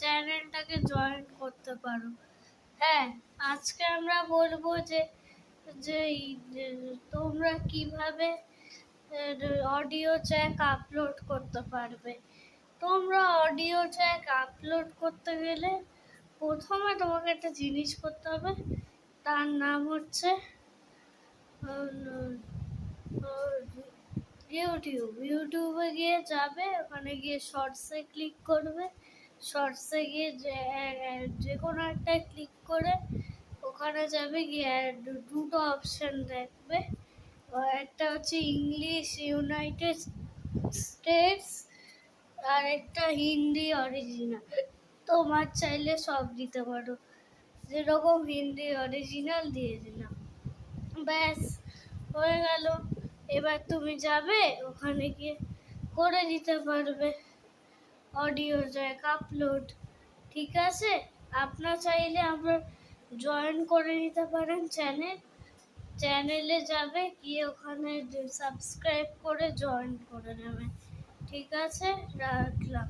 চ্যানেলটাকে জয়েন করতে পারো। হ্যাঁ, আজকে আমরা বলবো যে যে তোমরা কিভাবে অডিও জ্যাক আপলোড করতে পারবে। তোমরা অডিও জ্যাক আপলোড করতে গেলে প্রথমে তোমাকে একটা জিনিস করতে হবে, তার নাম হচ্ছে ইউটিউবে গিয়ে যাবে, ওখানে গিয়ে শর্টসে ক্লিক করবে, শর্টসে গিয়ে যে কোনো একটা ক্লিক করে ওখানে যাবে, গিয়ে দুটো অপশন দেখবে, একটা হচ্ছে ইংলিশ ইউনাইটেড স্টেটস আর একটা হিন্দি অরিজিনাল। তোমার চাইলে সব দিতে পারো, যেরকম হিন্দি অরিজিনাল দিয়ে দিলাম, ব্যাস হয়ে গেল। এবার তুমি যাবে, ওখানে গিয়ে করে দিতে পারবে অডিও জ্যাক আপলোড। ঠিক আছে, আপনার চাইলে আমরা জয়েন করে নিতে পারেন চ্যানেলে যাবে, গিয়ে ওখানে সাবস্ক্রাইব করে জয়েন করে নেবেন। ঠিক আছে, রাখলাম।